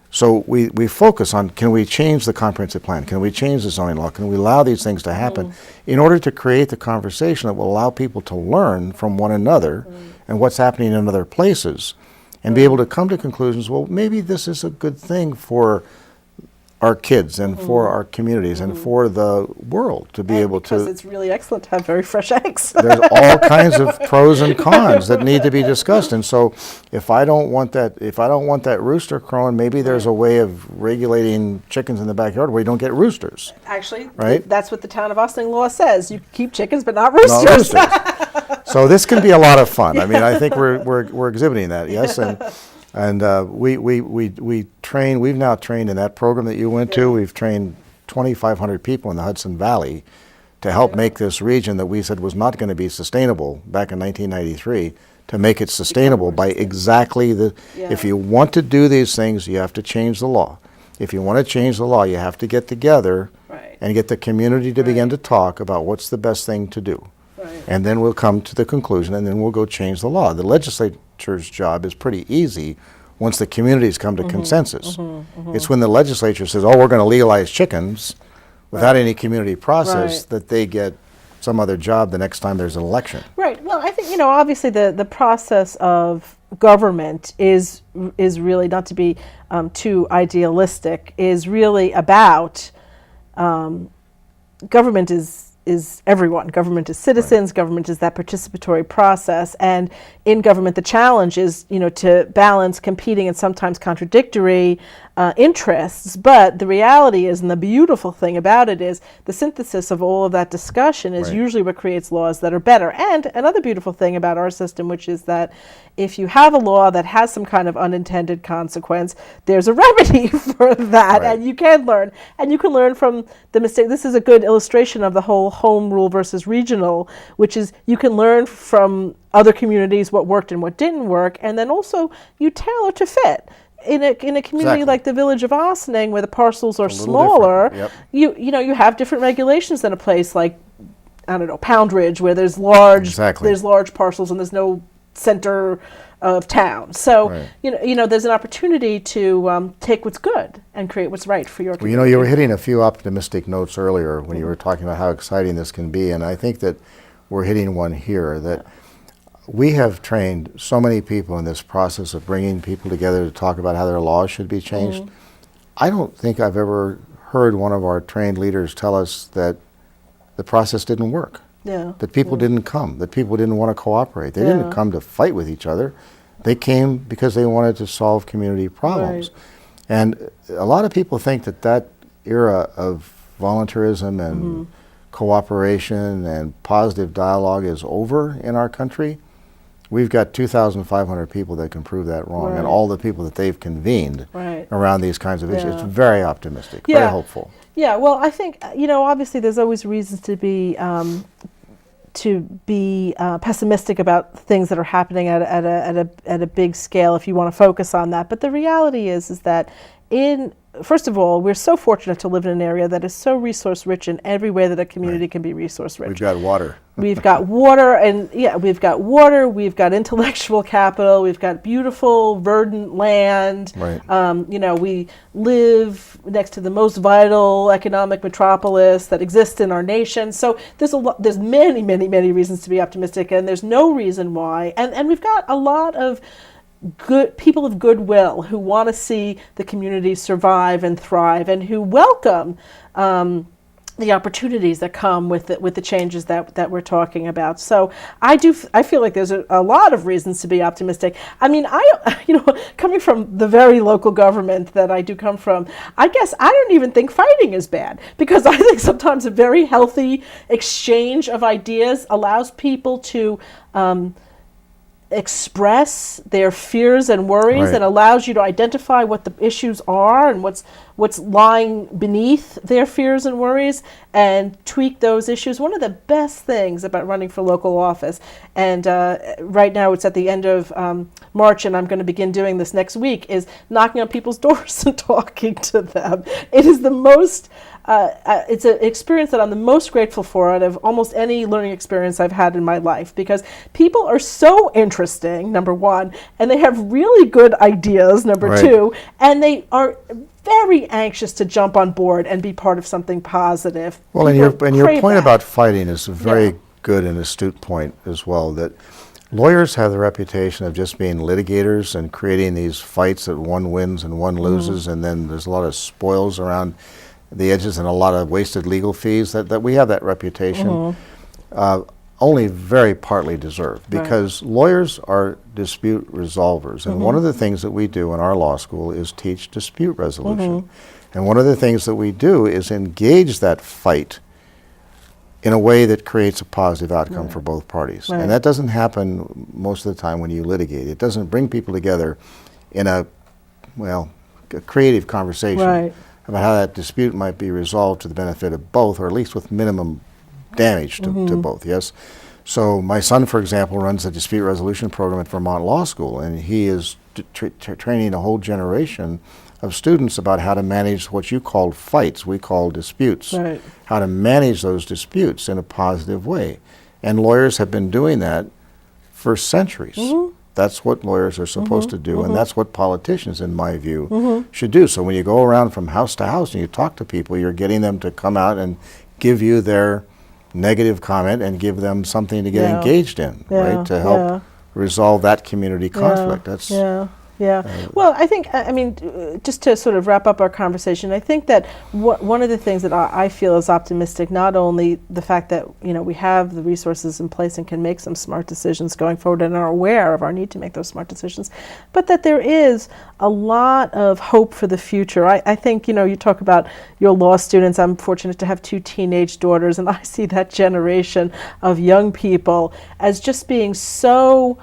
Speaker 2: So we focus on, can we change the comprehensive plan? Can we change the zoning law? Can we allow these things to happen in order to create the conversation that will allow people to learn from one another and what's happening in other places and be able to come to conclusions, well, maybe this is a good thing for our kids and for our communities and for the world to be able
Speaker 1: because
Speaker 2: to.
Speaker 1: it's really excellent to have very fresh eggs.
Speaker 2: There's all kinds of pros and cons that need to be discussed, and so if I don't want that rooster crowing, maybe there's a way of regulating chickens in the backyard where you don't get roosters.
Speaker 1: Actually,
Speaker 2: Right?
Speaker 1: that's what the town of Austin law says. You keep chickens, but not
Speaker 2: Not
Speaker 1: roosters.
Speaker 2: roosters. So this can be a lot of fun. I mean, I think we're exhibiting that, yes, and we train. We've now trained in that program that you went to. We've trained 2,500 people in the Hudson Valley to help make this region that we said was not going to be sustainable back in 1993 to make it sustainable by exactly the.
Speaker 1: Yeah.
Speaker 2: If you want to do these things, you have to change the law. If you want to change the law, you have to get together
Speaker 1: Right.
Speaker 2: and get the community to begin to talk about what's the best thing to do.
Speaker 1: Right.
Speaker 2: And then we'll come to the conclusion, and then we'll go change the law. The legislature's job is pretty easy once the communities come to consensus. It's when the legislature says, oh, we're going to legalize chickens without any community process
Speaker 1: Right.
Speaker 2: that they get some other job the next time there's an election.
Speaker 1: Right. Well, I think, obviously the process of government is really, not to be too idealistic, is really about government is everyone. Government is citizens. Right. Government is that participatory process. And in government, the challenge is, to balance competing and sometimes contradictory interests. But the reality is, and the beautiful thing about it is, the synthesis of all of that discussion is
Speaker 2: Right.
Speaker 1: usually what creates laws that are better. And another beautiful thing about our system, which is that if you have a law that has some kind of unintended consequence, there's a remedy for that.
Speaker 2: Right.
Speaker 1: And you can learn. And you can learn from the mistake. This is a good illustration of the whole home rule versus regional, which is you can learn from other communities what worked and what didn't work, and then also you tailor to fit. In a community
Speaker 2: Exactly.
Speaker 1: like the village of Ossining, where the parcels are
Speaker 2: little
Speaker 1: smaller,
Speaker 2: different. Yep.
Speaker 1: you have different regulations than a place like, I don't know, Poundridge, where there's large
Speaker 2: Exactly.
Speaker 1: parcels and there's no center of town. So
Speaker 2: Right.
Speaker 1: there's an opportunity to take what's good and create what's right for your
Speaker 2: Well,
Speaker 1: community.
Speaker 2: you were hitting a few optimistic notes earlier when you were talking about how exciting this can be, and I think that we're hitting one here, that we have trained so many people in this process of bringing people together to talk about how their laws should be changed. I don't think I've ever heard one of our trained leaders tell us that the process didn't work,
Speaker 1: Yeah.
Speaker 2: that people didn't come, that people didn't want to cooperate. They
Speaker 1: Yeah.
Speaker 2: didn't come to fight with each other. They came because they wanted to solve community problems.
Speaker 1: Right.
Speaker 2: And a lot of people think that era of volunteerism and cooperation and positive dialogue is over in our country. We've got 2,500 people that can prove that wrong,
Speaker 1: Right.
Speaker 2: and all the people that they've convened
Speaker 1: Right.
Speaker 2: around these kinds of issues.
Speaker 1: Yeah.
Speaker 2: It's very optimistic,
Speaker 1: Yeah.
Speaker 2: very hopeful.
Speaker 1: Yeah, well, I think, obviously there's always reasons to be pessimistic about things that are happening at a big scale if you want to focus on that. But the reality is that first of all, we're so fortunate to live in an area that is so resource rich in every way that a community can be resource rich.
Speaker 2: We've got water.
Speaker 1: We've got water, we've got intellectual capital, we've got beautiful, verdant land.
Speaker 2: Right.
Speaker 1: We live next to the most vital economic metropolis that exists in our nation. So there's many, many, many reasons to be optimistic, and there's no reason why. And we've got a lot of good people of goodwill who want to see the community survive and thrive, and who welcome the opportunities that come with the changes that we're talking about. So I feel like there's a lot of reasons to be optimistic. I mean, coming from the very local government that I do come from, I guess I don't even think fighting is bad, because I think sometimes a very healthy exchange of ideas allows people to express their fears and worries,
Speaker 2: right,
Speaker 1: and allows you to identify what the issues are and what's lying beneath their fears and worries, and tweak those issues. One of the best things about running for local office, and right now it's at the end of March, and I'm going to begin doing this next week, is knocking on people's doors and talking to them. It is the most it's an experience that I'm the most grateful for out of almost any learning experience I've had in my life, because people are so interesting, number one, and they have really good ideas, number
Speaker 2: right,
Speaker 1: two, and they are very anxious to jump on board and be part of something positive.
Speaker 2: Well, and your point
Speaker 1: that.
Speaker 2: about fighting is a very good and astute point as well, that lawyers have the reputation of just being litigators and creating these fights that one wins and one loses, and then there's a lot of spoils around the edges and a lot of wasted legal fees. That we have that reputation, only very partly deserved, because lawyers are dispute resolvers, and one of the things that we do in our law school is teach dispute resolution, and one of the things that we do is engage that fight in a way that creates a positive outcome for both parties, and that doesn't happen most of the time when you litigate. It doesn't bring people together in a creative conversation about how that dispute might be resolved to the benefit of both, or at least with minimum damage to both, yes? So my son, for example, runs a dispute resolution program at Vermont Law School, and he is training a whole generation of students about how to manage what you call fights, we call disputes, how to manage those disputes in a positive way. And lawyers have been doing that for centuries. That's what lawyers are supposed to do, and that's what politicians, in my view, should do. So when you go around from house to house and you talk to people, you're getting them to come out and give you their negative comment and give them something to get engaged in, right, to help resolve that community conflict.
Speaker 1: Well, I think, just to sort of wrap up our conversation, I think that one of the things that I feel is optimistic, not only the fact that, we have the resources in place and can make some smart decisions going forward and are aware of our need to make those smart decisions, but that there is a lot of hope for the future. I think, you talk about your law students. I'm fortunate to have 2 teenage daughters, and I see that generation of young people as just being so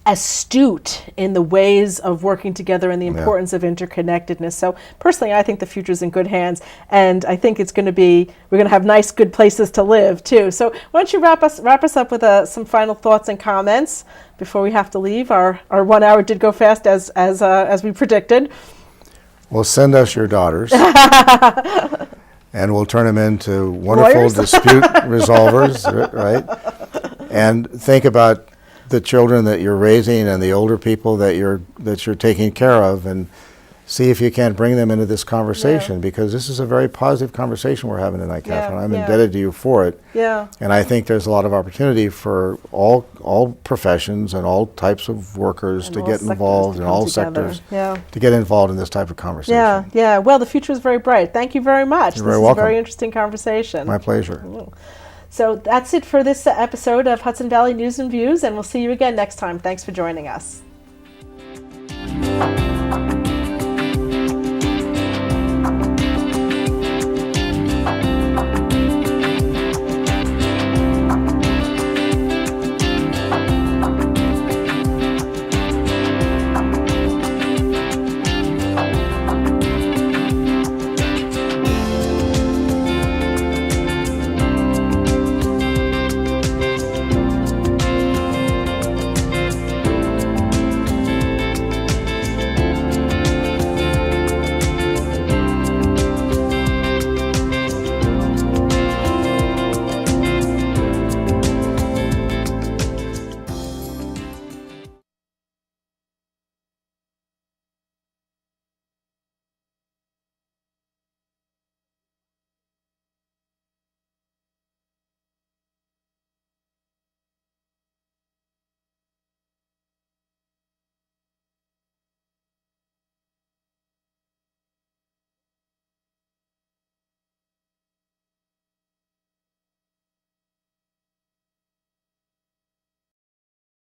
Speaker 1: astute in the ways of working together and the importance of interconnectedness. So personally, I think the future's in good hands, and I think we're going to have nice, good places to live too. So why don't you wrap us up with some final thoughts and comments before we have to leave? Our 1 hour did go fast as we predicted.
Speaker 2: Well, send us your daughters. And we'll turn them into wonderful dispute resolvers, right? And think about the children that you're raising and the older people that you're taking care of, and see if you can't bring them into this conversation, because this is a very positive conversation we're having tonight, Catherine. I'm indebted to you for it. And I think there's a lot of opportunity for all professions and all types of workers to get involved, and all sectors to get involved in this type of conversation.
Speaker 1: Well, the future is very bright. Thank you very much.
Speaker 2: You're very welcome.
Speaker 1: This is a very interesting conversation.
Speaker 2: My pleasure.
Speaker 1: So that's it for this episode of Hudson Valley News and Views, and we'll see you again next time. Thanks for joining us.